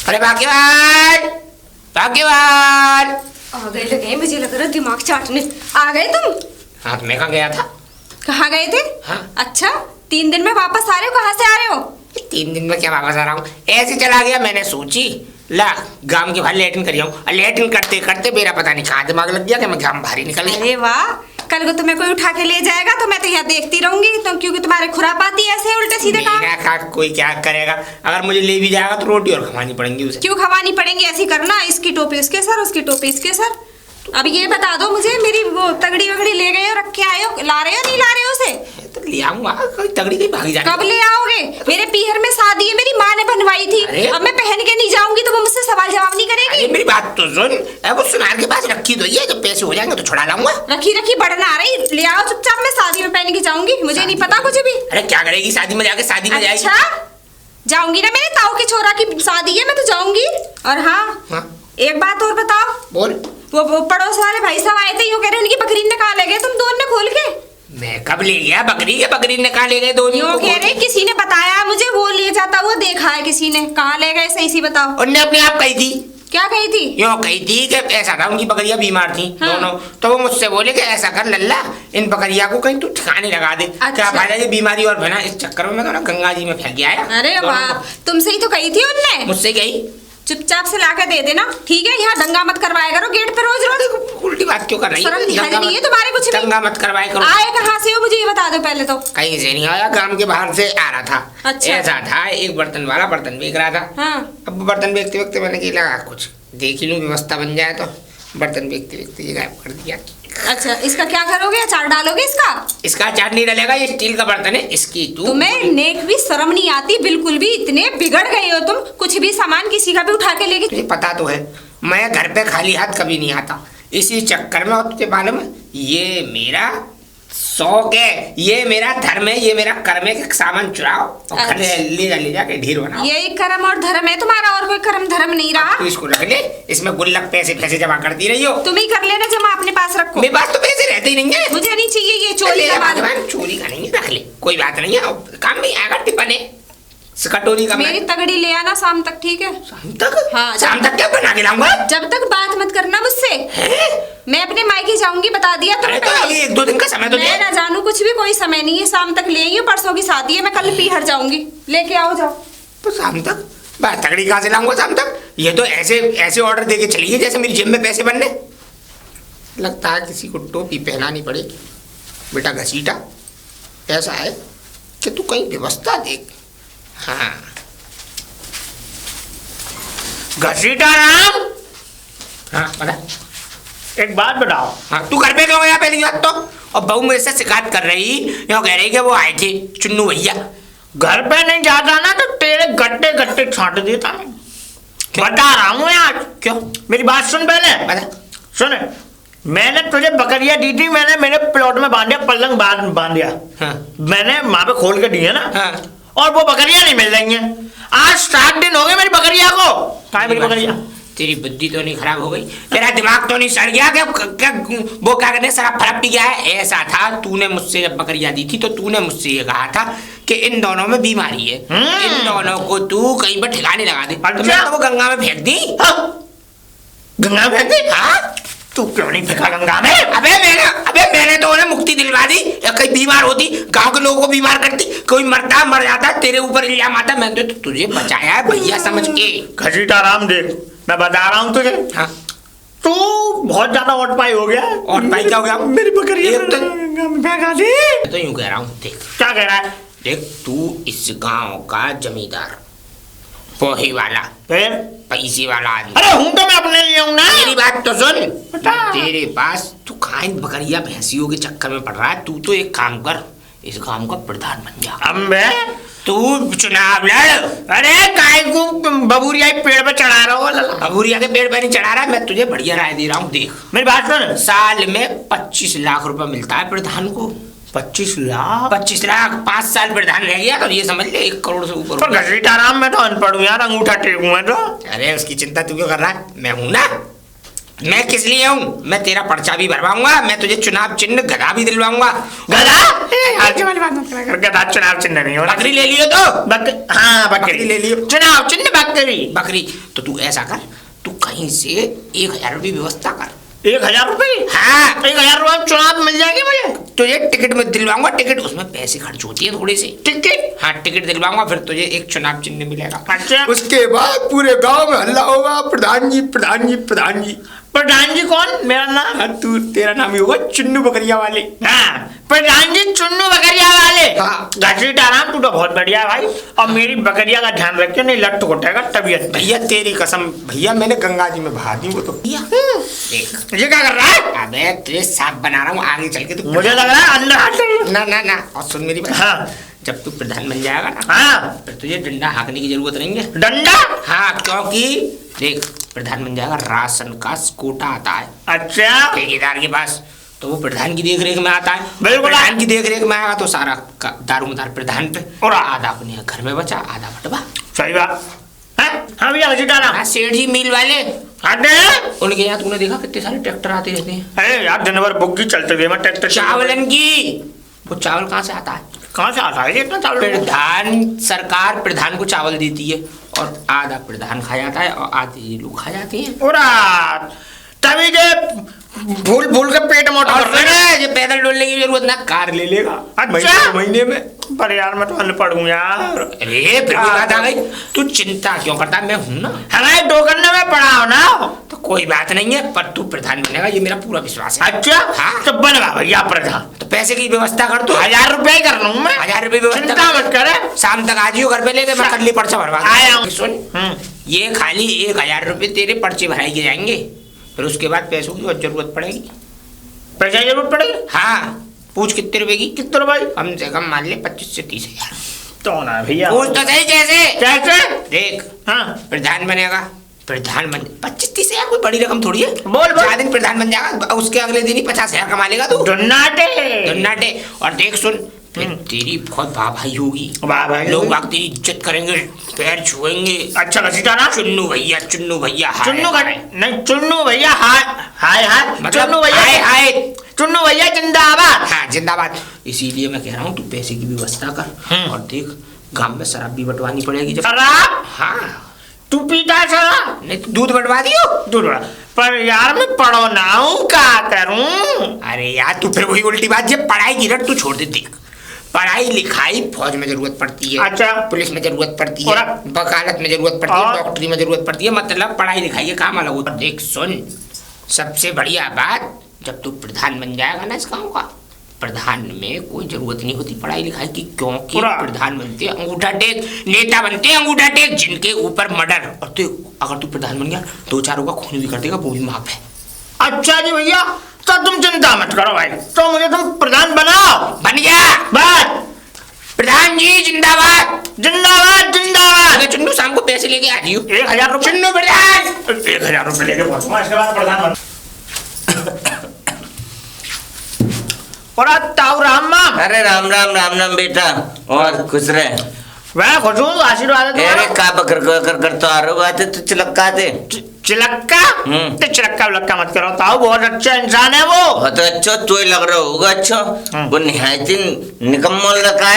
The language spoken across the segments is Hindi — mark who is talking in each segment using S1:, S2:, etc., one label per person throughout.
S1: अरे भाग्यवान, भाग्यवान
S2: आ गए लगे, मुझे लग रहा दिमाग चाटने आ गए तुम।
S1: हाँ, मैं कहाँ गया था?
S2: कहाँ गए थे?
S1: हाँ?
S2: अच्छा 3 दिन में वापस आ रहे हो? कहाँ से आ रहे हो?
S1: 3 दिन में क्या वापस आ रहा हूँ, ऐसे चला गया। मैंने सोची ला गांव के बाहर लेटिन कर आऊँ, और लेटिन करते करते मेरा पता नहीं कहाँ दिमाग लग गया कि मैं गांव बाहर ही निकल गया।
S2: अरे वाह, कल को तुम्हें कोई उठा के ले जाएगा तो मैं तो यहाँ देखती रहूंगी, तो क्योंकि तुम्हारे खुरापाती ऐसे उल्टे सीधे काम।
S1: मेरा खा कोई क्या करेगा, अगर मुझे ले भी जाएगा तो रोटी और खवानी पड़ेंगी उसे।
S2: क्यों खवानी पड़ेंगी? ऐसी करना, इसकी टोपी उसके सर, उसकी टोपी इसके सर। अब ये बता दो मुझे, मेरी वो तगड़ी वगड़ी ले गए हो, रख के आए हो, ला रहे हो नहीं ला रहे हो उसे?
S1: तो ले आऊंगा, कोई तगड़ी कहीं भागी जाएगी।
S2: कब ले आओगे? मेरे पीहर में शादी है, मेरी माँ ने बनवाई थी। अब मैं पहन के नहीं जाऊंगी तो वो मुझसे सवाल जवाब नहीं करेगी।
S1: मेरी बात तो सुन, अब वो सुनार के पास रखी तो ये, जब पैसे हो जाएंगे तो छुड़ा लाऊंगा।
S2: रखी रखी बढ़ना आ रही, ले आओ चुपचाप, मैं शादी में पहन के जाऊंगी, मुझे नहीं पता कुछ भी।
S1: अरे क्या करेगी शादी में जाके? शादी में जाएगी?
S2: अच्छा जाऊंगी ना, मेरे ताऊ के छोरा की शादी है, मैं तो जाऊंगी। और हाँ, एक बात और बताओ।
S1: बोल।
S2: वो पड़ोस वाले भाई साहब आए थे, यूं कह रहे उनकी बकरी ने कहा ले गए तुम दोनों ने खोल के।
S1: मैं कब ले गया बकरी के? बकरी ने कहा ले गए दोनों?
S2: यूं कह रहे किसी ने बताया मुझे, वो ले जाता हुआ देखा है किसी ने। कहाँ ले गए सही सी बताओ।
S1: उनने अपने आप कही थी।
S2: क्या कही थी?
S1: यूं कही थी कि ऐसा था, उनकी बकरियां बीमार थी दोनों, तो वो मुझसे बोले कि ऐसा कर लल्ला, इन बकरिया को कहीं तू ठिकाने लगा दे। क्या फायदा ये बीमारी और बना, इस चक्कर में मैं तो ना गंगा जी में फेंक गया।
S2: अरे वाह, तुमसे ही तो कही थी उनने।
S1: मुझसे कही?
S2: चुपचाप से लाके दे देना, ठीक है? यहाँ दंगा मत करवाया करो गेट पे रोज रोज।
S1: उल्टी बात क्यों कर रही है?
S2: नहीं है तुम्हारे कुछ भी।
S1: दंगा मत करवाया करो।
S2: आए कहाँ से हो मुझे ये बता दो पहले तो।
S1: कहीं से नहीं आया, गांव के बाहर से आ रहा था।
S2: अच्छा।
S1: ऐसा था, एक बर्तन वाला बर्तन बेच रहा था।
S2: हाँ।
S1: अब बर्तन बेचते वक्त मैंने की लगा कुछ देख ही लूं, व्यवस्था बन जाए, तो बर्तन बेचते बेचते ये गायब कर दिया।
S2: अच्छा, इसका क्या करोगे? अचार डालोगे इसका?
S1: इसका अचार नहीं डलेगा, ये स्टील का बर्तन है, इसकी
S2: तुम्हें नेक भी शर्म नहीं आती बिल्कुल भी? इतने बिगड़ गए हो तुम, कुछ भी सामान किसी का भी उठा के लेके।
S1: तुझे पता तो है मैं घर पे खाली हाथ कभी नहीं आता, इसी चक्कर में। और तुझे मालूम है ये मेरा शौक है, ये मेरा धर्म है, ये मेरा कर्म है कि सामान चुराओ और घर ले जाके ढेर बनाओ।
S2: यही कर्म और धर्म है तुम्हारा, और कोई कर्म धर्म नहीं रहा।
S1: तू इसको रख ले, इसमें गुल्लक पैसे जमा करती रही हो।
S2: तुम ही कर लेना जमा, अपने पास रखो।
S1: मेरे पास तो पैसे रहते ही नहीं है।
S2: मुझे नहीं चाहिए ये चोरी का माल।
S1: चोरी का नहीं है, रख ले, कोई बात नहीं है, काम में आएगा। टिफन है कटोरी का।
S2: मेरी तगड़ी ले आना शाम तक, ठीक है?
S1: शाम तक?
S2: हाँ,
S1: शाम तक क्या बना के लाऊंगा?
S2: जब तक बात मत करना मुझसे। मैं अपने मायके जाऊंगी, बता दिया तुमने।
S1: तो अभी 1-2 दिन का समय तो दे।
S2: मैं ना जानू कुछ भी, कोई समय नहीं है। शाम तक ले आइए, परसों की शादी है, मैं कल पीहर जाऊंगी, लेके आओ जाओ।
S1: तो शाम तक बात तगड़ी कहाँ से लाऊंगा शाम तक? ये तो ऐसे ऑर्डर दे के चली है जैसे मेरी जेब में पैसे बनने। लगता है किसी को टोपी पहनानी पड़ेगी। बेटा घसीटा, ऐसा है कि तू कहीं व्यवस्था देख। हाँ घसीटा राम। हाँ बता।
S3: एक बात बताओ।
S1: हाँ तू घर पे क्यों गया पहली बात तो? और बहू मेरे से शिकायत कर रही, यूँ कह रही कि वो आए थे चुन्नू भैया।
S3: घर पे नहीं जाता ना तो तेरे गट्टे गट्टे छाट देता मैं। बता रहा हूँ यार।
S1: क्यों?
S3: मेरी बात सुन पहले।
S1: बता।
S3: सुन, मैंने तुझे बकरिया दी थी, मैंने मेरे प्लॉट में बांध दिया, पलंग बांध दिया।
S1: हाँ।
S3: मैंने वहां पे खोल के दिया ना।
S1: हाँ।
S3: और वो बकरियां नहीं मिल रही हैं। आज 7 दिन हो गए मेरी बकरिया को। कहाँ है मेरी बकरिया?
S1: तेरी बुद्धि तो नहीं खराब हो गई? तेरा दिमाग तो नहीं सड़ गया? क्या वो क्या कहते हैं, शराब फराब पी गया है? ऐसा था, तूने मुझसे जब बकरियां दी थी तो तूने मुझसे ये कहा था कि इन दोनों में बीमारी है, इन दोनों को तू कहीं पर ठिकाने लगा दे। तो मैं तो वो गंगा में फेंक दी।
S3: गंगा में फेंक दी?
S1: हाँ।
S3: तू क्यों नहीं फेंका गंगा में?
S1: अबे मैंने तो उन्हें मुक्ति दिलवा दी। कहीं बीमार होती, गांव के लोगों को बीमार करती, कोई मरता मर जाता, तेरे ऊपर इल्जाम आता, मैंने तो तुझे बचाया है भैया समझ के।
S3: घसीटा राम देख, मैं बता रहा हूँ तुझे।
S1: हाँ।
S3: तू बहुत ज्यादा ऑटपाई हो गया।
S1: ऑटपाई क्या हो गया?
S3: मेरी बकरिया तो फेंका दी।
S1: तो यूं कह रहा हूँ, देख
S3: क्या कह रहा है?
S1: देख तू इस गांव का जमींदार, पोहे वाला,
S3: फिर
S1: पैसे वाला आदमी।
S3: अरे हूँ तो मैं अपने लिए हूँ ना।
S1: मेरी बात तो सुन।
S3: बता।
S1: तेरे पास तू कहाँ इन बकरिया भैंसियों के चक्कर में पड़ रहा है? तू तो एक काम कर, इस गांव का प्रधान बन जा।
S3: अम्बे
S1: तू चुनाव लड़।
S3: अरे काय को बबूरिया पेड़ पे चढ़ा रहा हो?
S1: बबूरिया के पेड़ पे नहीं चढ़ा रहा, मैं तुझे बढ़िया राय दे रहा हूँ। देख
S3: मेरी बात सुन,
S1: साल में 25 लाख रुपए मिलता है प्रधान को।
S3: 25 लाख?
S1: 25 लाख 5 साल प्रधान रह गया तो ये समझ ले 1 करोड़ से ऊपर।
S3: पर घसीटा राम, मैं तो अनपढ़ हूँ यार, अंगूठा टेकूं मैं तो।
S1: अरे उसकी चिंता तू क्यों कर रहा है? मैं हूं ना। मैं किस लिए हूँ? मैं तेरा पर्चा भी भरवाऊंगा, मैं तुझे चुनाव चिन्ह गधा भी दिलवाऊंगा।
S3: गधा? आज वाली बात मत करा कर, गधा चुनाव चिन्ह नहीं हो रहा।
S1: बकरी ले लियो तो?
S3: हाँ
S1: बकरी ले लियो।
S3: चुनाव चिन्ह बकरी।
S1: बकरी तो तू ऐसा कर, तू कहीं से 1000 रुपये व्यवस्था कर।
S3: 1000 रुपये?
S1: हाँ
S3: 1000 रुपये चुनाव मिल जाएंगे मुझे?
S1: तुझे टिकट में दिलवाऊंगा, टिकट उसमें पैसे खर्च होती है थोड़ी सी।
S3: टिकट?
S1: हाँ टिकट दिलवाऊंगा, फिर तुझे एक चुनाव चिन्ह मिलेगा।
S3: अच्छा।
S1: उसके बाद पूरे गांव में हल्ला होगा, प्रधान जी प्रधान जी प्रधान जी।
S3: प्रधान जी कौन? मेरा नाम?
S1: हाँ तू, तेरा नाम ही होगा चुन्नू बकरिया वाले।
S3: हाँ प्रधान जी चुन्नू बकरिया वाले।
S1: हाँ।
S3: घसीटाराम तू तो बहुत बढ़िया है भाई, और मेरी बकरिया का ध्यान रखियो, नहीं लट घुटेगा तबीयत।
S1: भैया तेरी कसम भैया, मैंने गंगा जी में बहा दी वो तो। देख
S3: ये क्या कर रहा है?
S1: अबे तुझे साफ बना रहा हूँ, आगे चल के तू।
S3: मुझे लग रहा है अंदर हाथ।
S1: ना ना ना, और सुन मेरी बात।
S3: हाँ।
S1: जब तू प्रधान बन जाएगा ना,
S3: हाँ
S1: फिर तुझे डंडा हाँकने की जरूरत नहीं है।
S3: डंडा?
S1: हाँ क्योंकि देख, प्रधान बन जाएगा, राशन का कोटा आता है
S3: अच्छा।
S1: ठेकेदार के पास, तो वो प्रधान की देख रेख में आता है।
S3: बिल्कुल।
S1: प्रधान की देख रेख में आएगा तो सारा दारोमदार प्रधान पे,
S3: और
S1: आधा अपने घर में बचा, आधा बटवा।
S3: सही बात है। हाँ भैया घसीटाराम।
S1: हाँ सेठ जी मिल वाले,
S3: अरे
S1: उनके यहाँ तूने देखा कितने सारे ट्रैक्टर आते रहते हैं।
S3: अरे यार दिन भर बुग्गी चलते गए मैं ट्रैक्टर।
S1: चावलन की, वो चावल कहाँ से आता है?
S3: कहाँ से आता है ये इतना चावल?
S1: प्रधान, सरकार प्रधान को चावल देती है, और आधा प्रधान खा जाता है और आधे ये लोग खा जाते हैं।
S3: पूरा तभी जे भूल भूल के पेट मोटा
S1: और
S3: कर रहे
S1: फिर
S3: हैं।
S1: ये पैदल डोलने की जरूरत ना, कार ले लेगा।
S3: अच्छा।
S1: महीने में।
S3: पर यार मैं तो अनपढ़ हूँ यार।
S1: अरे फिर भी बात आ गई, तू चिंता क्यों करता, मैं हूं ना।
S3: हमारे दो करने में पड़ा हो ना।
S1: तो कोई बात नहीं है, पर तू प्रधान बनेगा, ये मेरा पूरा विश्वास है।
S3: अच्छा।
S1: हाँ।
S3: तो बनवा भैया प्रधान।
S1: तो पैसे की व्यवस्था कर तू।
S3: 1000 रुपए कर लूँ मैं।
S1: 1000 रुपये व्यवस्था
S3: चिंता
S1: कर।
S3: मत करे।
S1: शाम तक आ जियो घर पे लेके, मैं कल पर्चा भरवा दूंगा।
S3: आया हूँ।
S1: सुन, ये खाली 1000 रुपये तेरे पर्चे भराई के जाएंगे, फिर उसके बाद पैसों की और जरूरत पड़ेगी।
S3: पैसा की जरूरत पड़ेगी?
S1: हाँ पूछ कितने रुपए की?
S3: कितने रुपए?
S1: कम से कम मान ले 25 से 30 हजार।
S3: तो ना भैया।
S1: पूछ तो सही कैसे?
S3: कैसे?
S1: देख,
S3: हाँ
S1: प्रधान बनेगा, प्रधान बन 25-30 हजार कोई बड़ी रकम थोड़ी है।
S3: बोल।
S1: 4 दिन प्रधान बन जाएगा, उसके अगले दिन ही 50 हजार कमा लेगा तू।
S3: दुन्नाटे।
S1: और देख सुन, फिर तेरी बहुत वाह भाई होगी।
S3: वाह भाई
S1: लोग
S3: होगी।
S1: बाग तेरी इज्जत करेंगे, पैर छुएंगे।
S3: अच्छा घसीटाराम।
S1: चुन्नू भैया, चुन्नू भैया, हाय,
S3: चुन्नू
S1: हाय।
S3: नहीं चुन्नू भैया हाय हाय हाय।
S1: मतलब
S3: चुन्नू भैया
S1: हाय हाय।
S3: चुन्नू भैया जिंदाबाद।
S1: हाँ जिंदाबाद। इसीलिए मैं कह रहा हूँ तू पैसे की व्यवस्था कर, और देख गांव में शराब भी बंटवानी पड़ेगी जब।
S3: शराब?
S1: हाँ
S3: तू पीता है शराब?
S1: नहीं तो दूध बंटवा दियो।
S3: दूध बड़ा। पर यार मैं पढ़ो ना हूँ, क्या करूँ?
S1: अरे यार तू फिर वही उल्टी बात, जब पढ़ाई की रट तू छोड़ दे। देख, पढ़ाई लिखाई फौज में जरूरत पड़ती है।
S3: अच्छा।
S1: पुलिस में जरूरत पड़ती है,
S3: और?
S1: वकालत में जरूरत पड़ती है,
S3: और?
S1: डॉक्टरी में जरूरत पड़ती है, मतलब पढ़ाई लिखाई के काम अलग होता है। देख सुन, सबसे बढ़िया बात, जब तू प्रधान बन जाएगा ना इस गाँव का, प्रधान में कोई जरूरत नहीं होती पढ़ाई लिखाई की, क्योंकि प्रधान बनते हैं अंगूठा टेक, नेता बनते हैं अंगूठा टेक, जिनके ऊपर मर्डर। और तो अगर तू प्रधान बन गया, 2-4 का खून भी कर देगा, वो भी माफ है।
S3: अच्छा जी भैया, तो तुम चिंता मत करो भाई, तो मुझे तुम प्रधान बनाओ।
S1: बन जा
S3: बस।
S1: प्रधान जी जिंदाबाद।
S3: जिंदाबाद जिंदाबाद।
S1: अरे चुन्नू शाम को पैसे लेके आ जियो।
S3: 1000 रुपये।
S1: चुन्नू प्रधान।
S3: 1000 रुपये लेके पहुंचूंगा, इसके बाद प्रधान बन। और ताऊ राम राम।
S4: अरे राम राम राम राम बेटा, और खुश रहे।
S3: मैं खुश हूँ, आशीर्वाद है
S4: अरे
S3: तुम्हारा।
S4: का बकर करता आ रहे आते तो चिलक्का थे।
S3: चिलक्का? तो चिलक्का मत करो ताऊ, बहुत अच्छा इंसान है वो।
S4: बहुत अच्छा, तो लग रहा होगा अच्छा। वो निहायत ही निकम्मा लड़का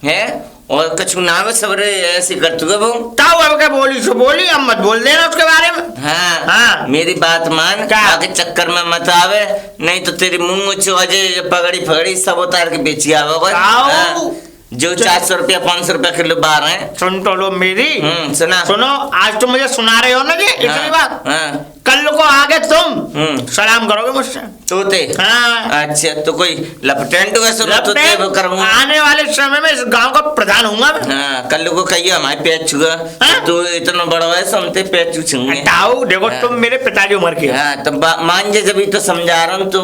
S4: है और कुछ नाम सबरे ऐसे करते हुए वो।
S3: ताऊ अब क्या बोली सो बोली, अब मत बोल देना उसके बारे में।
S4: हाँ
S3: हाँ।
S4: मेरी बात मान, आगे चक्कर में मत आवे, नहीं तो तेरी मुंह अजय पगड़ी फगड़ी सब उतार के बेची आओगे। जो 400 रुपया 500 रुपया किलो बार है।
S3: सुन तो लो मेरी।
S4: सुना।
S3: सुनो, आज तुम मुझे सुना रहे हो ना जी, इतनी बात।
S4: हाँ।
S3: कल को आगे तुम सलाम करोगे मुझसे।
S4: तोते?
S3: हाँ।
S4: अच्छा तो कोई लपटेंट वैसे तोते वो करूँगा।
S3: आने वाले समय में इस गांव का प्रधान हूँगा मैं।
S4: हाँ, कल को कहिए हमारे पैर छुआ।
S3: हाँ?
S4: तो इतना बड़ा है समझते पैर छूछेंगे।
S3: ताऊ देखो,
S4: हाँ।
S3: तुम मेरे पिताजी उम्र के।
S4: हाँ तो मान जे, जब तो समझा रहा हूँ तो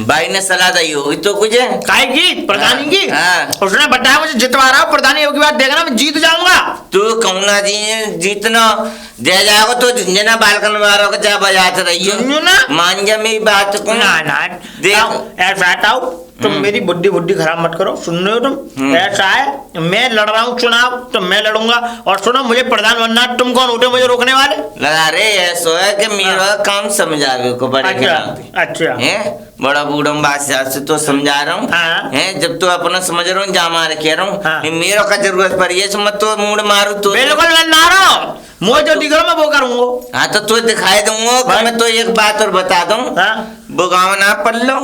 S4: भाई ने सलाह दी होगी तो कुछ है
S3: काय की प्रधानी की।
S4: हाँ।
S3: उसने बताया मुझे जितवा रहा हूँ, प्रधानी होगी बात देखना, मैं जीत जाऊंगा।
S4: तू कहूँगा जी जीतना दे जाओगे तो झुंझुना बालकन मारो के जा बजाते रहियो।
S3: झुनझुना?
S4: मान जा मेरी बात को।
S3: ना ना
S4: देख।
S3: ताऊ, ऐसा ताऊ तुम मेरी बुद्धि खराब मत करो, सुन रहे हो तुम? ऐसा है, मैं लड़ रहा हूँ चुनाव तो मैं लड़ूंगा, और सुनो मुझे प्रधान बनना, तुम कौन उठे मुझे रोकने वाले?
S4: अरे ऐसा है कि मेरा काम समझावे को बड़े के नाते।
S3: अच्छा
S4: है बड़ा बूढ़म बादशाह से तो समझा रहा हूँ।
S3: हाँ।
S4: है जब तो अपना समझ रहा हूँ जा मारे कह रहा हूँ।
S3: हाँ।
S4: मेरा का जरूरत पड़ी है मत तो मूड मारू तो।
S3: बिल्कुल मैं ना रहा हूँ, मुझे जो दिख रहा मैं वो करूंगा।
S4: हाँ तो तू दिखाई दूंगा कि मैं तो एक बात और बता दूं। वो गाँव ना पढ़ लो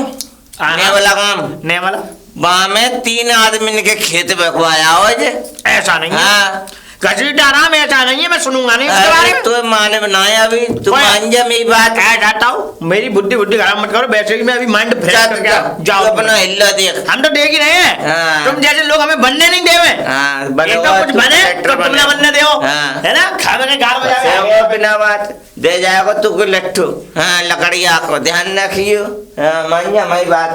S4: ने वाला गाँव
S3: ने वाला
S4: वहाँ में 3 आदमी के खेत बखवाया हो जे।
S3: ऐसा नहीं है।
S4: हाँ
S3: घसीटा राम ऐसा नहीं है, मैं सुनूंगा नहीं इसके बारे में।
S4: तो माने बनाया अभी तू मान जा मेरी बात।
S3: कह जाता हूँ मेरी बुद्धि खराब मत करो, वैसे ही मैं अभी माइंड फ्रेश करके जाओ
S4: अपना हिल्ला देख।
S3: हम तो देख ही रहे हैं।
S4: हाँ।
S3: तुम जैसे लोग हमें बनने नहीं देवे।
S4: हाँ
S3: तो कुछ बने तो तुम ना बनने दो। है ना खावे के गाल बजावे
S4: बिना बात दे जाएगा तू को लट्ठू। हाँ लकड़िया को ध्यान रखियो। हाँ मान जा मेरी बात।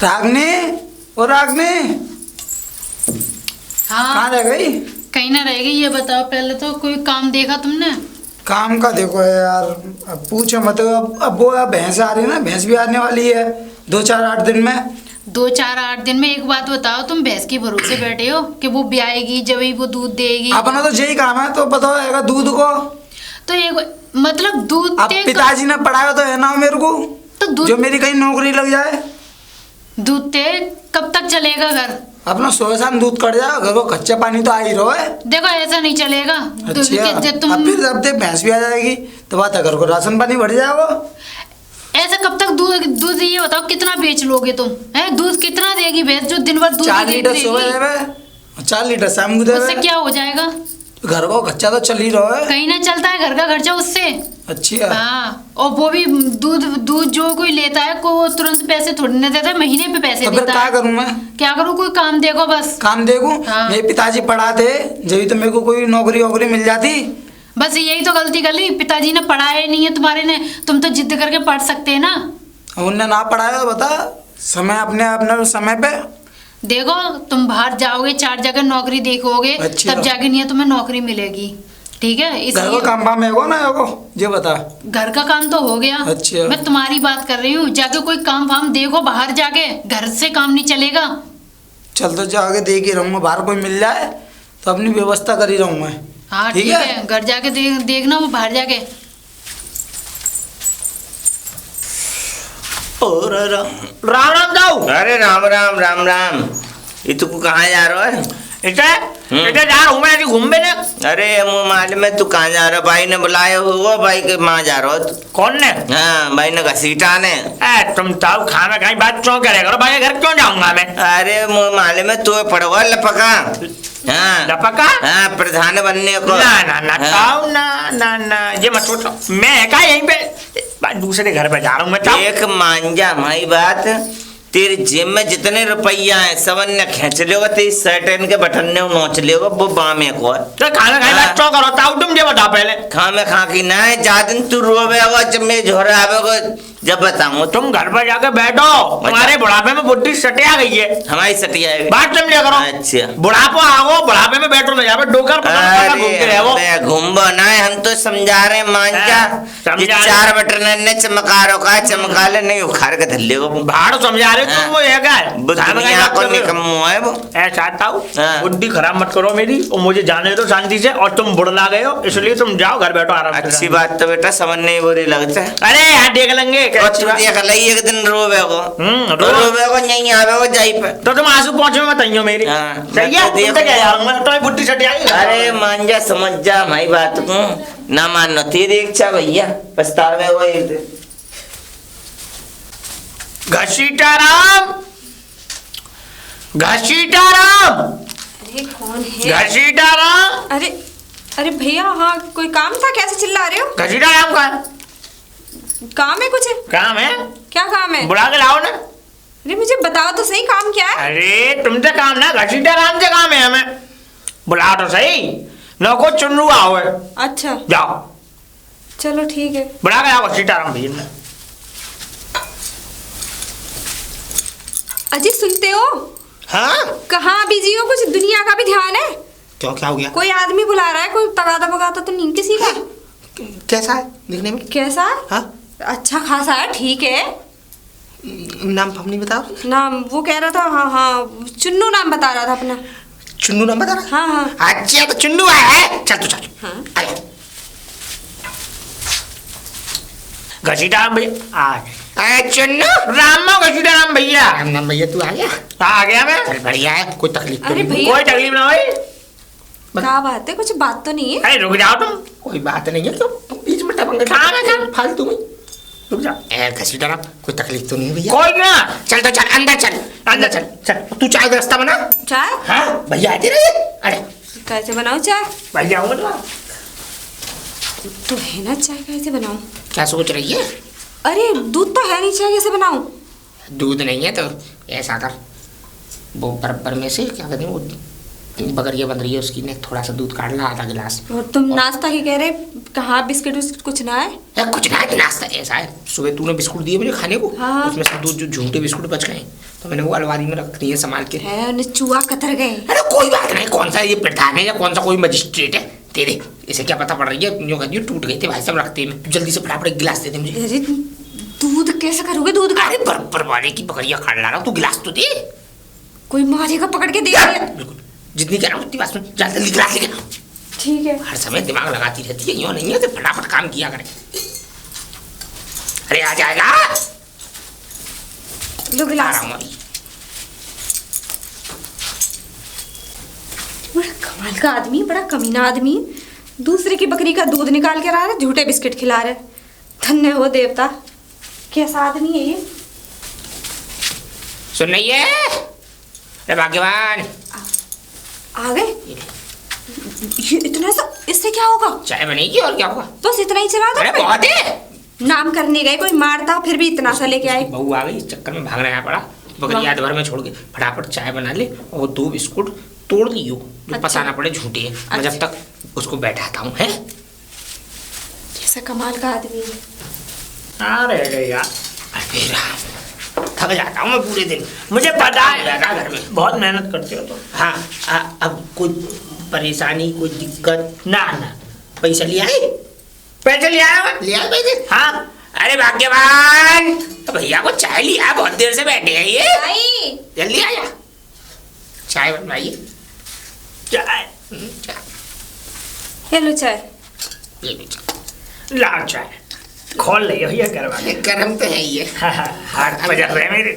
S5: रागनी और रागनी
S6: हाँ
S5: कहाँ रह गई?
S6: कहीं ना रहेगी। ये बताओ पहले तो कोई काम देखा तुमने?
S5: काम का देखो यार, अब पूछो मत। अब वो भैंस आ रही है ना, भैंस भी आने वाली है 2-4-8 दिन में।
S6: 2-4-8 दिन में। एक बात बताओ, तुम भैंस के भरोसे बैठे हो कि वो ब्याएगी जब ही वो दूध देगी?
S5: अपना तो यही काम है, तो बताओ दूध को।
S6: तो एक मतलब दूध
S5: अब पिताजी ने पढ़ाया तो है ना मेरे को,
S6: तो दूध
S5: जो मेरी कहीं नौकरी लग जाए।
S6: दूध ते कब तक चलेगा घर?
S5: अपना सुबह शाम दूध कट जाए, घर को कच्चा पानी तो आ ही रहा है।
S6: देखो ऐसा नहीं चलेगा।
S5: अच्छा
S6: तुम
S5: अब फिर जब तक भैंस भी आ जाएगी तो बात है, घर को राशन पानी बढ़ जाएगा।
S6: ऐसा कब तक दूध ये बताओ कितना बेच लोगे तुम? है दूध कितना देगी भैंस जो दिन भर दूध
S5: 4 लीटर
S6: देगी?
S5: सुबह देवे, 4 लीटर शाम को
S6: उससे
S5: देवे।
S6: क्या हो जाएगा?
S5: घर को कच्चा तो चल ही रहा है।
S6: कहीं ना चलता है घर का खर्चा उससे।
S5: अच्छा
S6: हाँ, और वो भी दूध जो कोई लेता है को तुरंत पैसे थोड़ी ना देता है, महीने पे पैसे
S5: तो फिर
S6: देता
S5: क्या
S6: है।
S5: करूं मैं?
S6: क्या करूं? कोई काम देखो बस।
S5: काम देखूं?
S6: हाँ।
S5: मेरे पिताजी पढ़ाते जब तो मेरे को कोई नौकरी वोकरी मिल जाती।
S6: बस यही तो गलती कर ली, पिताजी ने पढ़ाया ही नहीं है तुम्हारे ने। तुम तो जिद करके पढ़ सकते हैं ना।
S5: उनने ना पढ़ाया तो बता, समय अपने समय पे।
S6: देखो तुम बाहर जाओगे 4 जगह नौकरी देखोगे,
S5: अच्छा।
S6: तब जाके नहीं तुम्हें नौकरी मिलेगी। ठीक है,
S5: घर
S6: इसलिए
S5: को काम पाम है ना एगो, ये बता।
S6: घर का काम तो हो गया।
S5: अच्छा।
S6: मैं तुम्हारी बात कर रही हूँ, जाके कोई काम फाम देखो बाहर जाके, घर से काम नहीं चलेगा।
S5: चल तो जाके देख ही रहूंगा, बाहर कोई मिल जाए तो अपनी व्यवस्था कर ही रहूँ मैं।
S6: हाँ ठीक है, घर जाके देखना वो बाहर जाके।
S3: और राम राम जाओ।
S4: अरे राम राम राम राम। ये तू कहाँ जा रहा है?
S3: इधर जा रहा हूँ मैं घूमने ने।
S4: अरे मुँह मालूम है तू कहाँ जा रहा? भाई ने बुलाया हुआ, भाई के माँ जा रहा हो तू?
S3: कौन ने?
S4: हाँ भाई ने घसीटा ने।
S3: तुम तो खाना कहीं बात क्यों करे करो, भाई घर क्यों जाऊंगा मैं?
S4: अरे मुँह मालूम है तू पड़वा लपका। हाँ
S3: लपका?
S4: हाँ प्रधान बनने को।
S3: ना ये मत सोचो, मैं क्या यहीं पे दूसरे घर पे जा रहा हूँ मैं।
S4: एक मांझा माई बात, तेरे जेब में जितने रुपया है सब ने खींच लेगा, तेरी शर्ट के बटन ने नोच लेगा, वो बामे को है।
S3: तो खाना खाई बात क्यों करो? ताऊ तुम ये बताओ पहले।
S4: खा में खा की ना है, जा दिन तू रोवेगा जब मैं झोरा आवेगा जब बताऊं।
S3: तुम घर पर जाके बैठो, तुम्हारे बुढ़ापे में बुद्धि सटिया गई है।
S4: हमारी सटिया है
S3: बात समझ करो।
S4: अच्छा
S3: बुढ़ापा आओ, बुढ़ापे में बैठो ना, यहाँ पे डोकर घूमते रहो।
S4: घूमबो ना है, हम तो समझा रहे मांझा। ये 4 बटन ने चमका रखा है, चमका ले नहीं उखाड़ के धल्ले को
S3: भाड़ समझा रहे तुम। वो है
S4: दुनिया को निकम्मो है वो।
S3: ऐसा ताऊ बुद्धि खराब मत करो मेरी, और मुझे जाने दो शांति से। और तुम बुढ़ला गए हो इसलिए तुम जाओ घर बैठो आराम से।
S4: अच्छी बात तो बेटा समझ नहीं बुरी लगता है।
S3: अरे यहाँ देख लेंगे।
S4: एक दिन रोवेगो रोवेगो नहीं आवेगो जाई पे।
S3: तो तुम आंसू पहुंचे मत आइयो मेरी। सही है, तुम तो क्या यार, मैं तो बुद्धि सटिया गई।
S4: अरे मान जा, समझ जा हमारी बात को। ना मानो तेरी इच्छा भैया, पछतावे वो एक दिन।
S3: घसीटाराम, घसीटाराम,
S2: अरे कौन है?
S3: घसीटाराम।
S2: अरे भैया, हाँ कोई काम था? कैसे चिल्ला रहे हो?
S3: घसीटाराम का
S2: काम है कुछ?
S3: काम है?
S2: क्या काम है?
S3: बुला के लाओ ना।
S2: अरे मुझे बताओ तो सही, काम क्या है?
S3: अरे तुमसे काम ना, घसीटाराम से काम है हमें। बुलाओ तो सही, न को चुनरू आओ है।
S2: अच्छा
S3: जाओ
S2: चलो ठीक है।
S3: बुला के आओ घसीटाराम भैया।
S2: अजी सुनते हो?
S3: हाँ
S2: कहाँ बिजी हो? कुछ दुनिया का भी ध्यान है?
S3: क्यों, क्या हो गया?
S2: कोई आदमी बुला रहा है, कोई तगादा बगाता तो नहीं किसी का?
S3: कैसा है दिखने में?
S2: कैसा?
S3: हाँ
S2: अच्छा खासा है, ठीक है।
S1: नाम हम नहीं बताओ।
S2: नाम वो कह रहा था, हाँ हाँ चुन्नू नाम बता रहा था अपना।
S1: चुन्नू नाम बता रहा?
S2: हाँ हाँ।
S1: अच्छा तो चुन्नू है, चल तू चल।
S2: हाँ।
S1: आया
S3: घसीटाराम भैया आ गए।
S1: अरे चुन्नू।
S3: राम घसीटाराम भैया।
S1: राम नाम भैया तू आ गया?
S3: आ गया मैं।
S1: चल बढ़िया है, कोई तकलीफ तो
S2: अरे
S1: नहीं?
S2: भैया
S3: कोई तकलीफ ना हुई।
S2: क्या बात है, कुछ बात तो नहीं है?
S3: अरे रुक जाओ तुम।
S1: कोई बात नहीं है, क्यों तुम बीच में टपक गए फालतू में?
S3: रुक जाओ।
S1: ए घसीटाराम, कोई तकलीफ तो नहीं है भैया?
S3: कोई ना।
S1: चल तो चल, अंदर चल, अंदर चल चल। तू चाय का रास्ता बना।
S2: चाय?
S1: हाँ भैया आते रहिए। अरे
S2: कैसे बनाऊं चाय?
S3: भैया हूँ ना।
S2: तो है ना, चाय कैसे बनाऊं?
S1: क्या सोच रही है?
S2: अरे दूध तो है नहीं, चाय कैसे बनाऊं?
S1: दूध नहीं है तो ऐसा कर, वो बराबर में से क्या कहते हैं वो बकरिया बन रही है, उसकी ने थोड़ा सा दूध काट ला, आधा गिलास।
S2: और तुम नाश्ता ही कह रहे, कहाँ बिस्किट विस्किट कुछ ना है?
S1: कुछ ना है, नाश्ता ऐसा है, सुबह तूने बिस्कुट दिए मुझे खाने को,
S2: हाँ।
S1: उसमें से दो जो झूठे बिस्कुट बच गए, तो मैंने वो अलमारी में रख दिए संभाल के।
S2: है उन्हें चूहा कतर गए।
S1: अरे कोई बात नहीं, कौन सा ये प्रधान है या कौन सा कोई मजिस्ट्रेट है तेरे, इसे क्या पता पड़ रही है? यूँ कहती है टूट गए थे भाई साहब, रखते में जल्दी से फटाफट एक गिलास दे दे मुझे।
S2: अरे दूध कैसे करोगे दूध का?
S1: अरे बराबर वाले की बकरिया खाड़ ला रहा हूँ, तू गिलास तो दे।
S2: कोई मारेगा पकड़ के दे दिया।
S1: बिल्कुल, जितनी कह रहा हूँ उतनी बात सुन, जल्दी गिलास लेके आओ।
S2: ठीक है।
S1: हर समय दिमाग लगाती रहती है, यूँ नहीं है तो फटाफट काम किया करे। अरे आ जाएगा,
S2: लो
S1: आ
S2: गिलास।
S1: रहा हूँ अभी।
S2: बड़ा कमाल का आदमी, बड़ा कमीना आदमी, दूसरे की बकरी का दूध निकाल के ला रहे, झूठे बिस्किट खिला रहे। धन्य हो देवता, कैसा आदमी है ये?
S1: सुन रही है? अरे भाग्यवान,
S2: आ गए? ये इतना सा, इससे क्या होगा?
S1: चाय बनेगी और क्या होगा?
S2: बस इतना ही चला
S1: अरे
S2: दो।
S1: बहुत है।
S2: नाम करने गए, कोई मारता फिर भी इतना सा लेके आए।
S1: बहू आ गई, इस चक्कर में भागना है पड़ा, बकरी याद भर में छोड़ के फटाफट चाय बना ले और वो दो बिस्कुट तोड़ लियो जो
S2: अच्छा।
S1: पता ना पड़े झूठे हैं। मैं जब तक उसको बैठाता हूँ है।
S2: कैसा कमाल का आदमी है।
S3: अरे गया।
S1: अरे राम, थक जाता हूँ मैं पूरे दिन,
S3: मुझे पता
S1: हो जाता
S3: है
S1: घर में।
S3: बहुत मेहनत करते हो तुम।
S1: हाँ अब कोई परेशानी, कोई दिक्कत?
S3: ना ना,
S1: पैसा ले आए?
S3: पैसे ले आया मैं।
S1: ले आए पैसे?
S3: हाँ।
S1: अरे भाग्यवान, तो भैया को चाय लिया, बहुत देर से बैठे हैं ये,
S2: भाई
S1: जल्दी आया, चाय बनवाइए।
S3: चाय
S1: चाय
S2: ये लो चाय।
S1: ये लो चाय।
S3: लाओ चाय, खोल ले भैया करवा के।
S1: गरम तो है ही है।
S3: हाथ बजा रहे मेरे।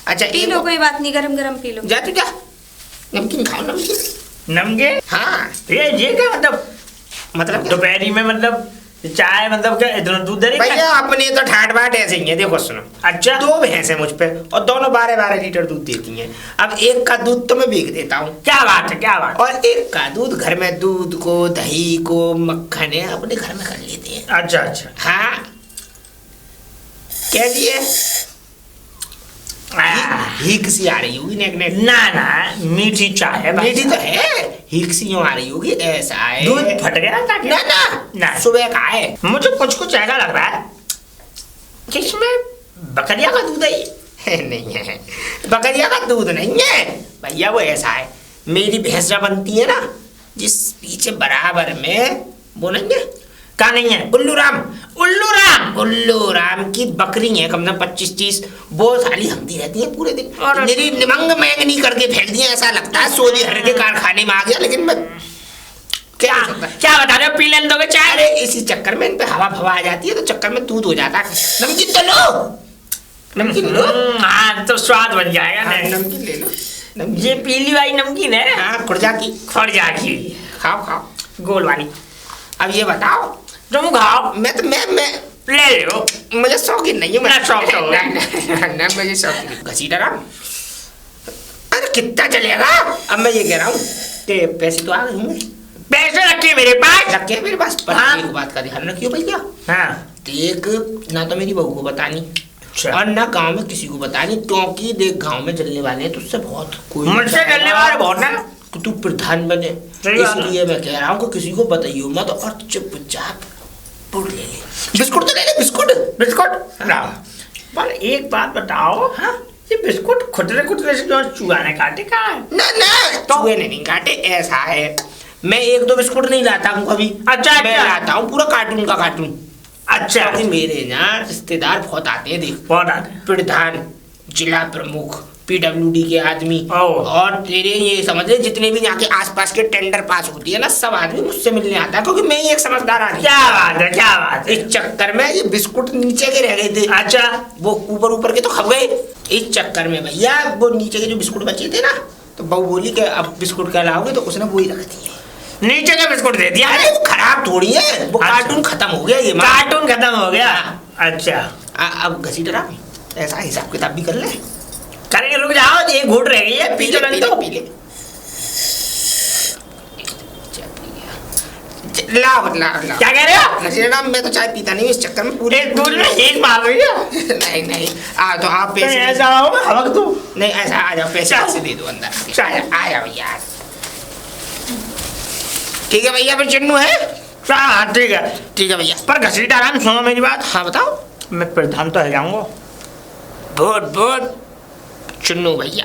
S1: अच्छा
S2: पी लो, कोई बात नहीं, गरम गरम पी लो।
S1: जा तू जा, नमकीन खाओ नमकीन।
S3: नमकीन?
S1: हाँ
S3: ये क्या मतलब?
S1: मतलब क्या?
S3: दोपहरी में मतलब चाय मतलब क्या इतना दूध दे रही
S1: भैया अपने तो ठाट बाट ऐसे ही है, देखो सुनो।
S3: अच्छा।
S1: दो भैंस है मुझ पे और दोनों 12-12 लीटर दूध देती हैं। अब एक का दूध तो मैं बेच देता हूँ,
S3: क्या बात है, क्या बात है?
S1: और एक का दूध घर में दूध को, दही को, मक्खन है अपने घर में कर लेते हैं।
S3: अच्छा अच्छा।
S1: हाँ कैसी है? हीक सी आ रही होगी नेक नेक।
S3: ना ना, मीठी चाय है भाई
S1: मीठी तो
S3: साहब।
S1: है, हीक सी यूं आ रही होगी, ऐसा है।
S3: दूध फट गया था क्या?
S1: ना ना
S3: ना।
S1: सुबह का है।
S3: मुझे कुछ कुछ ऐसा लग रहा है कि इसमें बकरिया का दूध है ये।
S1: नहीं है, बकरिया का दूध नहीं है भैया, वो ऐसा है, मेरी भैंसा बनती है ना जिस पीछे बराबर में, वो नहीं है,
S3: का नहीं है?
S1: उल्लू राम।
S3: उल्लू राम।
S1: उल्लू राम की बकरी है कम से कम 25-30, वो साली हमती रहती है पूरे दिन,
S3: और
S1: मेरी निमंग मैंगनी करके फेंक दिया, ऐसा लगता है सोने हर के कारखाने में आ गया। लेकिन मैं क्या हो सकता है?
S3: क्या बता रहे हो, पी लेने दोगे चाय?
S1: अरे इसी चक्कर में इन पे हवा फवा आ जाती है, तो चक्कर में दूध हो जाता है। नमकीन तो लो, नमकीन लो।
S3: हाँ तो स्वाद बन जाएगा।
S1: हाँ, नमकीन ले लो, नमकीन।
S3: ये पीली वाली नमकीन है।
S1: हाँ खुर्जा की,
S3: खड़ जागी।
S1: खाओ खाओ।
S3: गोल वाली।
S1: अब ये बताओ,
S3: तुम खाओ।
S1: मैं तो मैं
S3: ले लो।
S1: मुझे शौकीन नहीं है।
S3: ना, शौक तो है।
S1: ना मुझे शौकीन। घसीटा राम, अरे कितना चलेगा? अब मैं ये कह रहा हूँ कि पैसे तो आ गए होंगे,
S3: पैसे रखे मेरे पास।
S1: रखे हैं मेरे पास, पर
S3: हाँ।
S1: एक बात का ध्यान रखियो भैया,
S3: हाँ।
S1: देख ना तो मेरी बहू को बतानी
S3: अच्छा।
S1: और ना गांव में किसी को बतानी, क्योंकि देख गांव में चलने वाले हैं तो उससे बहुत कोई
S3: मुझसे चलने वाले बहुत ना।
S1: कि तू प्रधान बने,
S3: सही बात है।
S1: इसलिए मैं कह रहा हूँ कि किसी को बताइयो मत, और चुपचाप पुर ले ले, बिस्कुट तो ले ले, बिस्कुट।
S3: बिस्कुट लाओ। पर एक बात बताओ,
S1: हाँ?
S3: ये बिस्कुट खुदरे खुदरे से जो चूहा ने काटे कहाँ है?
S1: ना ना चूहे ने नहीं काटे, ऐसा है मैं 1-2 बिस्कुट नहीं लाता हूँ कभी।
S3: अच्छा,
S1: मैं
S3: अच्छा।
S1: लाता हूँ पूरा कार्टून का कार्टून।
S3: अच्छा।
S1: क्योंकि मेरे यहाँ रिश्तेदार बहुत आते हैं, देख
S3: बहुत आते हैं।
S1: प्रधान, जिला प्रमुख, PWD के आदमी,
S3: ओह।
S1: और तेरे ये समझ ले जितने भी यहाँ के आसपास के टेंडर पास होती है ना, सब आदमी मुझसे मिलने आता है, क्योंकि मैं ही एक समझदार आदमी।
S3: क्या बात है, क्या बात है।
S1: इस चक्कर में ये बिस्कुट नीचे के रह गए थे।
S3: अच्छा।
S1: वो ऊपर के तो खप गए। इस चक्कर में भैया वो नीचे के जो बिस्कुट बचे थे ना, तो बहू बोली कि अब बिस्कुट क्या लाओगे, तो उसने वही रख दिए।
S3: नीचे का बिस्कुट दे दिया।
S1: अरे वो खराब थोड़ी है, वो
S3: अच्छा।
S1: कार्टून खत्म हो गया, ये
S3: कार्टून खत्म हो गया। अच्छा
S1: अब घसीटा ऐसा हिसाब किताब भी कर ले।
S3: करेंगे, रुक जाओ, एक घूट रह गई है, पी लो।
S1: पी ले। लाओ लाओ लाओ।
S3: क्या कह रहे हो?
S1: घसीटा, मैं तो चाय पीता नहीं, इस चक्कर में पूरे
S3: दूध में एक मार रही है।
S1: नहीं नहीं, तो आप पैसे
S3: ऐसा हो हवक तू।
S1: नहीं, ऐसा आ जाओ, पैसे आपसे दे दो अंदर। आ जाओ यार। ठीक है भैया, फिर चन्नू है।
S3: हाँ ठीक है।
S1: ठीक है भैया।
S3: पर घसीटा राम सुनो मेरी बात।
S1: हाँ बताओ।
S3: मैं प्रधान तो है जाऊंगा।
S1: वोट वोट चुन्नू भैया,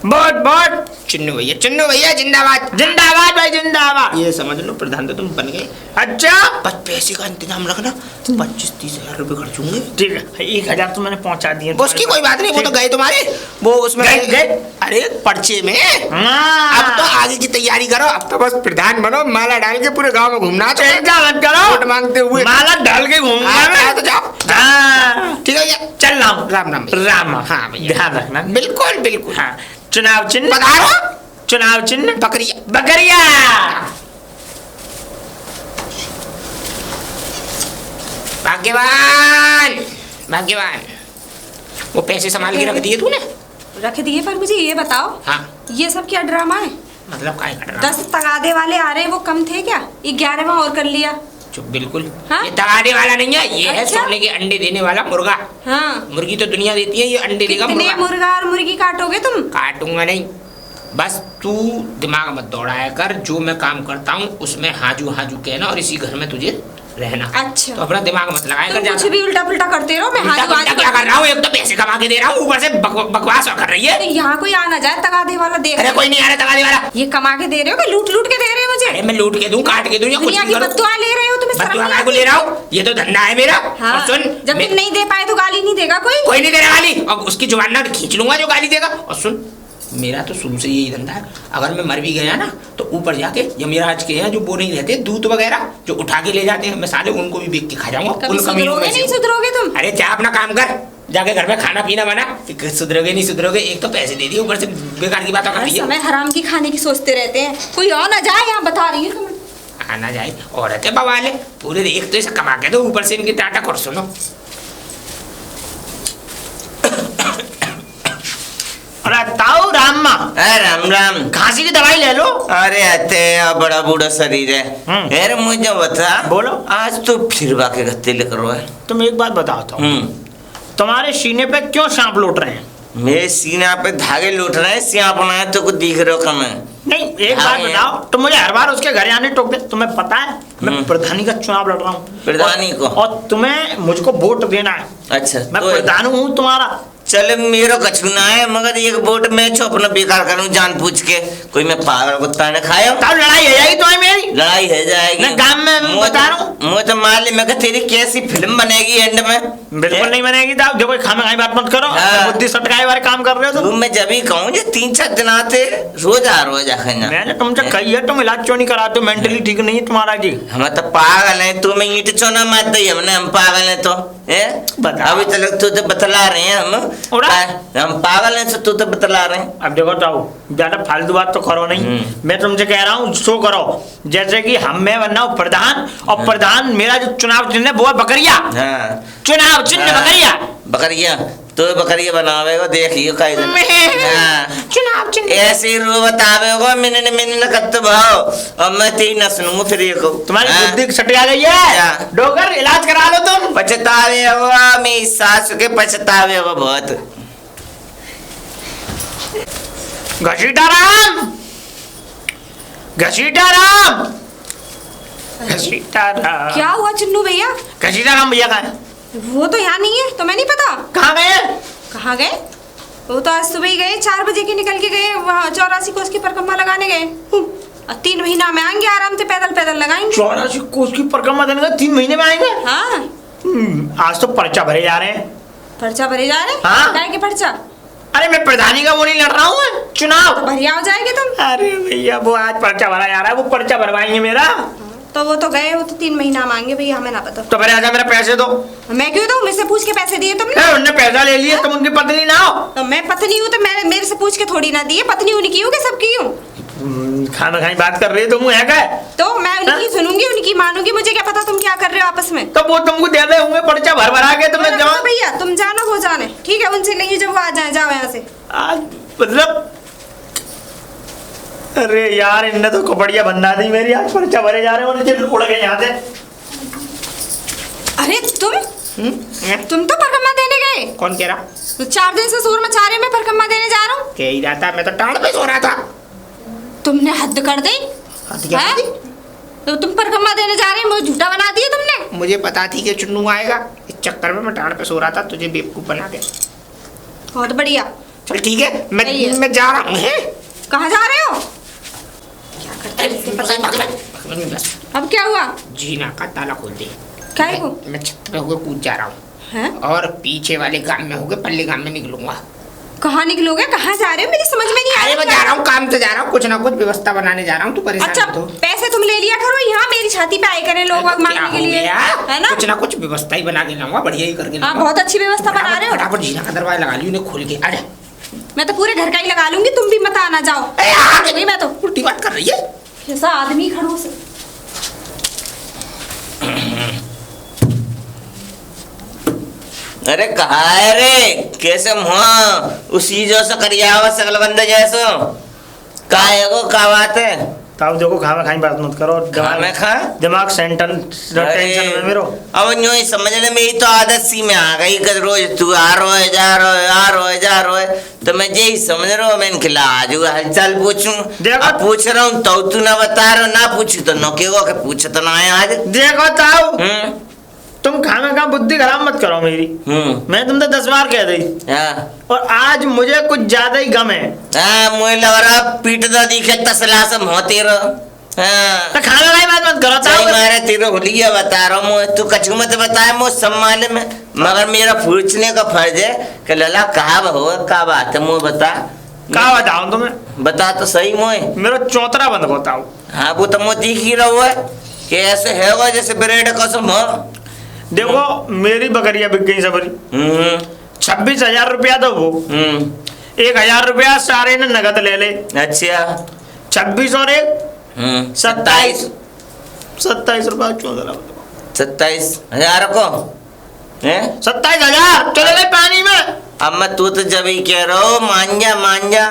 S3: वोट वोट
S1: चुन्नू भैया जिंदाबाद।
S3: जिंदाबाद भाई जिंदाबाद।
S1: ये समझ लो प्रधान तो तुम बन गए।
S3: अच्छा।
S1: बस पैसे का इंतजाम रखना, 25-30 हजार रुपए खर्चूंगे।
S3: ठीक है, 1000 तो मैंने पहुंचा दिए।
S1: बस की कोई बात नहीं, वो तो गए तुम्हारे, वो उसमें
S3: गए?
S1: अरे पर्चे में।
S3: हाँ।
S1: अब तो आगे की तैयारी करो, अब तो बस प्रधान बनो, माला डाल के पूरे गांव में घूमना। तो
S3: चिंता मत करो,
S1: वोट मांगते हुए
S3: माला डाल के घूमूंगा मैं।
S1: तो जाओ।
S3: हाँ।
S1: ठीक है भैया,
S3: चल रहा हूँ।
S1: राम राम भैया।
S3: राम।
S1: हाँ भैया,
S3: ध्यान रखना।
S1: बिल्कुल बिल्कुल।
S3: हाँ। चुनाव चिन्ह
S1: पधारो।
S3: चुनाव चिन्ह
S1: बकरिया।
S3: बकरिया।
S1: भाग्यवान भाग्यवान, वो पैसे संभाल के रख दिए तूने?
S2: रख दिए, पर मुझे ये बताओ,
S1: हाँ।
S2: ये सब क्या ड्रामा है?
S1: मतलब काय कर रहा?
S2: 10 तगादे वाले आ रहे हैं, वो कम थे क्या? 11वां और कर लिया।
S1: चुप, बिल्कुल।
S2: हाँ?
S1: ये तगाने वाला नहीं है, ये है
S2: अच्छा?
S1: सोने के अंडे देने वाला मुर्गा।
S2: हाँ।
S1: मुर्गी तो दुनिया देती है, ये अंडे देगा
S2: कितने
S1: मुर्गा।
S2: मुर्गा और मुर्गी काटोगे तुम?
S1: काटूंगा नहीं, बस तू दिमाग मत दौड़ाया कर, जो मैं काम करता हूँ उसमें हाजू हाजू कहना, और इसी घर में तुझे रहना।
S2: अच्छा।
S1: तो अपना दिमाग मत लगाया कर।
S2: तुम कुछ भी उल्टा पुल्टा करते रहो, मैं
S1: उल्टा पुल्टा क्या कर रहा हूँ? एक तो पैसे कमा के दे रहा हूँ, ऊपर से बकवास कर रही है।
S2: यहाँ कोई आ ना जाए तगादे वाला देख।
S1: अरे कोई नहीं आ रहा तगाने वाला।
S2: ये कमा के दे रहे हो कि लूट लूट के दे रहे हो मुझे?
S1: अरे मैं लूट के दूं, काट के दूं, या कुछ
S2: दुनिया
S1: भी
S2: की
S1: करूं।
S2: बद्दुआ ले रहे हो, तुम्हें शर्म
S1: बद्दुआ
S2: नहीं
S1: काय को
S2: आती?
S1: ले रहा हूँ? ये तो धंधा है मेरा।
S2: हाँ।
S1: और सुन,
S2: जब तुम नहीं दे पाए तो गाली नहीं देगा कोई?
S1: कोई नहीं दे रहा गाली, और उसकी जुबान ना खींच लूंगा जो गाली देगा। और सुन, मेरा तो शुरू से यही धंधा है, अगर मैं मर भी गया ना तो ऊपर जाके यमराज के हैं जो वो नहीं रहते दूत वगैरह जो उठा के ले जाते हैं, मैं साले उनको भी बेच के खा जाऊंगा।
S2: कभी सुधरोगे नहीं सुधरोगे तुम?
S1: अरे जा अपना काम कर, जाके घर में खाना पीना बना। सुधरोगे नहीं सुधरोगे, एक तो पैसे दे दिए, ऊपर से बेकार की बातें कर रही है।
S2: समय हराम की खाने की सोचते रहते हैं, कोई और ना जाए, यहाँ बता रही हूँ।
S1: आना जाए औरत है बवाले पूरे, एक तो इसे कमा के दो, ऊपर से इनकी टाटा कर सुनो।
S3: अरे ताऊ रामा,
S4: राम राम।
S3: खांसी की दवाई ले लो।
S4: अरे अते बड़ा बूढ़ा शरीर है। अरे मुझे बता,
S3: बोलो।
S4: आज तो फिर वाके गत्ते लेकर हुआ है।
S3: तुम एक बात बताता हूँ, तुम्हारे सीने पे क्यों सांप लौट रहे हैं?
S4: मेरे सीना पे धागे लूट रहे हैं, सियाप बनाए तो कुछ दिख रहा कम है।
S3: नहीं, एक
S4: हाँ,
S3: बात बताओ, तुम मुझे हर बार उसके घर आने टोक दे। तुम्हें पता है मैं प्रधानी का चुनाव लड़ रहा हूँ।
S4: प्रधानी को?
S3: और तुम्हें मुझको वोट देना है।
S4: अच्छा
S3: मैं
S4: तो
S3: प्रधान हूँ तुम्हारा।
S4: चल मेरा कछुना है, मगर एक वोट मैं अपना बेकार करूं जान पूछ के। कोई मैं पागल कुत्ता ने खाया?
S3: तब लड़ाई हो जाएगी तुम्हें मेरी।
S4: लड़ाई है जाएगी।
S3: मैं गांव में बता रहा हूँ।
S4: मुझे तो मान ली, मैं कहा तेरी कैसी फिल्म बनेगी एंड में?
S3: बिल्कुल नहीं बनेगी साहब, देखो खामे खाई बात मत करो।
S4: हाँ।
S3: बुद्धि सटकाए वाले काम कर रहे हो तुम।
S4: मैं जब ही कहूँ जो 3-4 दिन आते रोज आखना।
S3: मैंने तुमसे कही है, तुम इलाज क्यों नहीं कराते? मेंटली ठीक नहीं है तुम्हारा जी।
S4: हम तो पागल है, तुम्हें ईंट चोना मार दी हमने, हम पागल है तो
S3: बताओ।
S4: अभी तक तू तो बतला रहे हैं हम पागल हैं, तू तो बतला रहे हैं।
S3: अब देखो ताऊ, ज्यादा फालतू बात तो करो नहीं। मैं तुमसे कह रहा हूँ शो करो, जैसे कि मैं बनना हूँ प्रधान, और प्रधान मेरा जो चुनाव चिन्ह है वो है बकरिया।
S4: हाँ।
S3: चुनाव चिन्ह बकरिया।
S4: बकरिया तो बकरिया बनावेगा, देखियो
S3: चुनाव चिन्ह
S4: ऐसे रो बतावेगा मिनन कत भाव, और मैं तेरी न सुनूंगा फिर ये कहूँ।
S3: तुम्हारी बुद्धि सटिया गई है। डोगर इलाज करा लो तुम।
S4: पछतावे होगा, मेरी सास के पछतावे होगा बहुत।
S3: घसीटाराम, घसीटाराम, घसीटाराम।
S2: क्या हुआ चुन्नू भैया?
S3: घसीटाराम भैया कहाँ है?
S2: वो तो यहाँ नहीं है, तुम्हें नहीं पता?
S3: कहाँ गए?
S2: कहाँ गए? वो तो आज सुबह ही गए, 4 बजे के निकल के गए, वहाँ 84 कोस की परिक्रमा लगाने गए। और 3 महीना में आएंगे आराम से, पैदल पैदल लगाएंगे।
S3: 84 कोस की परिक्रमा देने का 3 महीने में आएंगे।
S2: हाँ
S3: आज तो पर्चा भरे जा रहे हैं।
S2: पर्चा भरे जा रहे?
S3: हाँ।
S2: काय के पर्चा?
S3: अरे मैं प्रधानी का वो नहीं लड़ रहा हूँ मैं, चुनाव।
S2: तो भरिया हो जाएंगे तुम।
S3: अरे भैया वो आज पर्चा भरा जा रहा है, वो पर्चा भरवाएंगे मेरा।
S2: तो वो तो गए, वो तो 3 महीना मांगे भैया, हमें ना पता।
S3: तो भरे आजा, मेरे पैसे दो।
S2: मैं क्यों दूं? मुझसे पूछ के पैसे दिए तुमने?
S3: उनने पैसा ले लिए, तुम उनकी पत्नी ना हो।
S2: तो मैं पत्नी हूँ तो मेरे से पूछ के थोड़ी ना दिए। पत्नी उनकी हूँ कि सबकी हूँ?
S3: खाना खाई बात कर रही तुम है क्या?
S2: तो मैं उनकी सुनूंगी, उनकी मानूंगी। मुझे क्या पता तुम क्या कर रहे हो आपस में।
S3: तो वो तुमको दे दे होंगे पर्चा भर भरा के, तुम्हें जवाब।
S2: भैया तुम जानो, वो जाने, ठीक है, उनसे लेंगे जब वो आ जाए। जाओ यहाँ से
S3: आज मतलब अरे यार इनने तो कपड़िया बंधा दी मेरी। आज पर्चा भरे जा रहे हो, नीचे उड़ गए यहाँ से।
S2: अरे तुम तो परिक्रमा देने गए।
S1: कौन कह रहा?
S2: तो 4 दिन से शोर मचा रहे, मैं परिक्रमा देने जा रहा हूँ।
S1: कह ही रहा था, मैं तो टाड़ पे सो रहा था।
S2: तुमने हद कर दी।
S1: हद क्या
S2: हैं?
S1: कर दी?
S2: तो तुम परिक्रमा देने जा रहे, मुझे झूठा बना दिया तुमने।
S1: मुझे पता थी कि चुन्नू आएगा, इस चक्कर में मैं टाड़ पे सो रहा था, तुझे बेवकूफ बना के।
S2: बहुत बढ़िया।
S1: चल ठीक है,
S2: सही है।
S1: मैं जा रहा हूँ।
S2: कहाँ जा रहे हो?
S1: क्या करते हैं? पता नहीं।
S2: अब क्या हुआ?
S1: जीना का ताला खोल दे।
S2: काय को?
S1: मैं छत पे होकर कूद जा रहा हूँ
S2: हैं?
S1: और पीछे वाले गांव में होकर पल्ले गांव में निकलूंगा।
S2: कहाँ निकलोगे? कहाँ जा रहे हो? मेरी समझ में नहीं आ
S1: अरे मैं जा रहा हूँ, काम से जा रहा हूँ, कुछ ना कुछ व्यवस्था बनाने जा रहा हूँ। तू परेशान
S2: अच्छा
S1: मत हो।
S2: पैसे तुम ले लिया करो, यहाँ मेरी छाती पे आए करें लोग
S1: क्या
S2: मांगने के
S1: हो
S2: लिए,
S1: गया?
S2: है ना?
S1: कुछ ना कुछ व्यवस्था ही बना के लाऊंगा, बढ़िया ही करके
S2: हाँ
S1: लाऊंगा।
S2: बहुत अच्छी व्यवस्था बना रहे हो।
S1: फटाफट जीना का दरवाजा लगा लियो, खोल के आजा।
S2: मैं तो पूरे घर का ही लगा लूंगी, तुम भी मत आना। जाओ।
S1: अरे
S2: मैं तो
S1: उल्टी बात कर रही है।
S2: कैसा आदमी खड़ूस।
S4: अरे कहा है रे? कैसे मुँह उसी जो सा करिया हुआ सकल बंदे जैसो? का है वो, का बात है?
S3: ताऊ देखो खाना खाई बात मत करो।
S4: खाना खा?
S3: दिमाग टेंशन में मेरो।
S4: अब यूं ही समझने मेरी तो आदत सी में आ गई कि रोज तू आ रो है, जा रो है, आ रो है, जा रो है। तो मैं यही समझ रहा हूँ, मैं इनके आज हालचाल पूछूं।
S3: देखो
S4: पूछ रहा हूँ तो तू ना बता रहा, ना पूछू तो न के पूछ तो ना है आज।
S3: देखो ताऊ तुम खाना खा बुद्धि खराब मत करो मेरी। मैं तुमसे 10 बार कह दी। और आज मुझे कुछ ज्यादा ही गम है।
S4: मुझे लग रहा पीट दा दिखे तसला से मोती रो।
S3: तो खाना खाई बात मत करो ताऊ।
S4: मारे तेरे होलिया बता रहा हूँ, तू कछु मत बताया मुझ सम्मान में, मगर मेरा पूछने का फर्ज है कि लला कहा हो, का बात है मुझे बता।
S3: का बताऊं तुम्हें?
S4: बता तो सही मोए।
S3: मेरा चौतरा बंद बताओ।
S4: हाँ वो तो मुझे दिख ही रहा है कि ऐसे है वो जैसे ब्रेड कसम हो।
S3: देखो मेरी बकरिया बिक गई सबरी। 26,000 रुपया दो वो। 1,000 रुपया सारे ने नगद ले ले।
S4: अच्छा
S3: 26 और 1 27 रुपया 14
S4: 27,000 को है
S3: 27,000 चले गए पानी में।
S4: अब मैं तू तो जब ही कह रहा हो मान जा।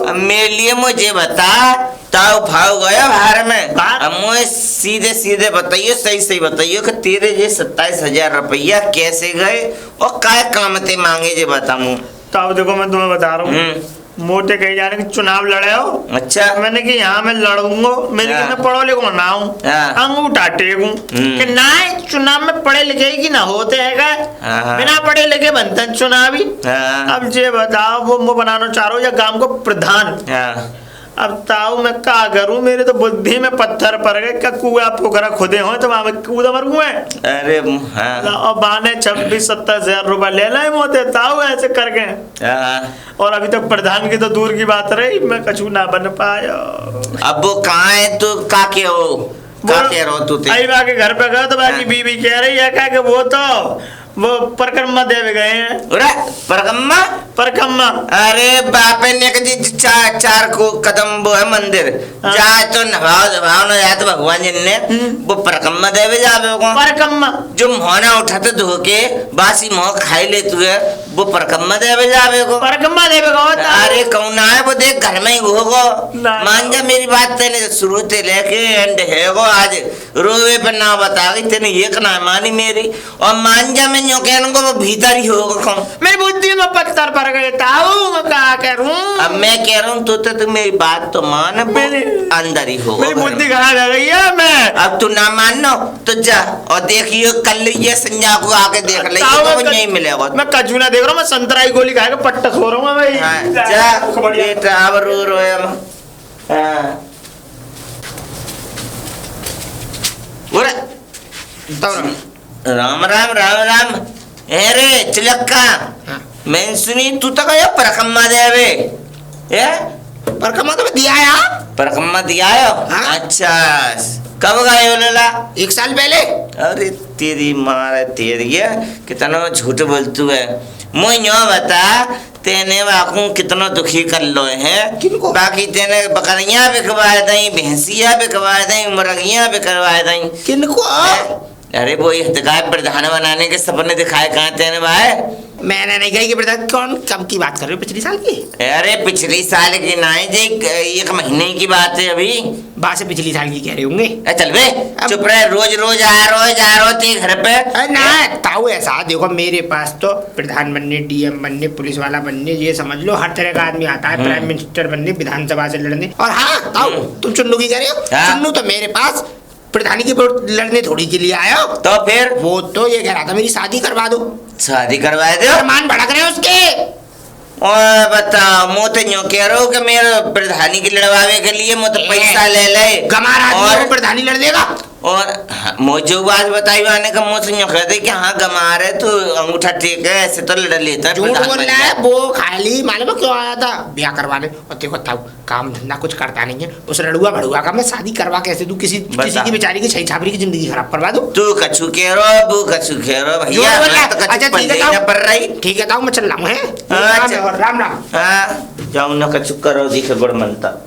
S4: अब मेरे लिए मुझे बता, ताऊ भाव गया बाहर में। अब मुझे सीधे बताइए, सही बताइए कि तेरे ये 27,000 रुपया कैसे गए और क्या काम थे मांगे जे बताऊं।
S3: ताऊ देखो मैं तुम्हें बता रहा हूँ, मोटे कही जा रहे चुनाव लड़े हो।
S4: अच्छा
S3: मैंने कि यहाँ मैं लड़ूंगा, मेरी मैं पढ़ो लिखो ना हूँ, अंगूठा टेकूं कि ना चुनाव में पढ़े लिखे की ना होते है क्या? बिना पढ़े लिखे बनते चुनावी। अब ये बताओ वो बनाना चाह रहा हूँ या गांव को प्रधान। अब ताऊ मैं क्या करूं, मेरे तो बुद्धि में पत्थर पड़ गए। क्या कुआ पोखरा खुदे हो तो वहां में कूदा मर हुए।
S4: अरे हाँ।
S3: बाने 26-27,000 रुपया ले लाए मोते ताऊ ऐसे करके। और अभी तक प्रधान की तो दूर की बात रही, मैं कछु ना बन पाया।
S4: अब वो कहाँ है तू? का कह रहा हो तू?
S3: आई बाकी घर पे गए तो बाकी बीबी कह रही है क्या कि वो परिक्रमा देवे गए हैं। परिक्रमा
S4: अरे बापे ने जी 4 को कदम वो है मंदिर जा तो नभाव न जाए तो भगवान जी ने वो परिक्रमा देवे जावे को।
S3: परिक्रमा
S4: जो मोहना उठाते धो के बासी मोह खाई ले तू है वो परिक्रमा देवे जावे को।
S3: परिक्रमा देवे को।
S4: अरे कौन है वो, देख घर में ही होगो। मान जा मेरी बात, तेने शुरू से लेके एंड है वो आज रोवे पे ना बता गई तेने एक ना मानी मेरी। और मान जा मैं यूं कहूं को वो भीतर ही होगा कौन।
S3: मेरी बुद्धि में पत्थर पड़ गए ताऊ, मैं क्या करूं?
S4: अब मैं कह रहा हूँ तो मेरी बात तो मान, अंदर ही होगा।
S3: मेरी बुद्धि खराब हो गई है। मैं
S4: अब तू ना मानो तो जा और देखियो कल ये संजा को आके देख ले, तो नहीं मिलेगा।
S3: मैं कजूना देख रहा हूँ, मैं संतरा की गोली खाएगा पट्टा सो रहा हूँ भाई।
S4: जा बेटा अब रो राम राम राम राम। अरे चिलक्का, मैं सुनी तू तो गया परकम्मा देवे। ये
S1: परकम्मा तो मैं दिया आया।
S4: परकम्मा दिया आयो? अच्छा, कब गए हो लला?
S1: 1 साल पहले।
S4: अरे तेरी मार तेरी है, कितना झूठ बोलतू है। मुझे यो बता, तेने वाकू कितना दुखी कर लो है।
S1: किनको?
S4: बाकी तेने बकरियां बिकवाए दई, भैंसियां बिकवाए दई, मुर्गियां बिकवाए दई।
S1: किनको?
S4: अरे वो हथगाय प्रधान बनाने के सपने दिखाए कहाँ तेने भाई?
S1: मैंने नहीं कही कि प्रधान। कौन कब की बात कर रहे हो? पिछली साल की?
S4: अरे पिछली साल की नहीं जी, 1 महीने की बात है अभी।
S1: बात से पिछली साल की कह रहे होंगे।
S4: चल बे चुप रहे, रोज रोज आ रहे थे घर पे।
S1: ना ताऊ ऐसा देखो, मेरे पास तो प्रधान बनने, डीएम बनने, पुलिस वाला बनने, ये समझ लो हर तरह का आदमी आता है। प्राइम मिनिस्टर बनने, विधानसभा से लड़ने। और हाँ ताऊ, तुम चुन्नू की कह रहे हो? चुन्नू तो मेरे पास प्रधानी की वोट लड़ने थोड़ी के लिए आया।
S4: तो फिर
S1: वो तो ये कह रहा था मेरी शादी करवा दो।
S4: शादी करवा दो?
S1: मान भड़क रहे उसके।
S4: और बताओ, मैं तो यूं कह रहा हूँ कि मेरे प्रधानी की लड़वावे के लिए मैं तो पैसा ले ले।
S1: गमार आदमी को प्रधानी लड़ देगा।
S4: और मुझे बात बताई वाने का मुझसे यूं कहते कि हाँ गमार है तो अंगूठा टेक है, ऐसे तो लड़ लेता है।
S1: झूठ बोल रहा है वो। खाली मालूम क्यों आया था? ब्याह करवाने। और देखो ताऊ, काम धंधा कुछ करता नहीं है। उस लड़ुआ भड़ुआ का मैं शादी करवा कैसे दूं? किसी की बेचारी की छई छापरी की जिंदगी खराब करवा दूं?
S4: तू कछु कह रहा, वो कछु कह रहा भैया।
S1: अच्छा ठीक है ताऊ,
S4: पर रही।
S1: ठीक है ताऊ, मैं चल रहा हूँ।
S4: राम राम। हाँ जाऊँ ना, कछु करो दिखे बड़ मनता।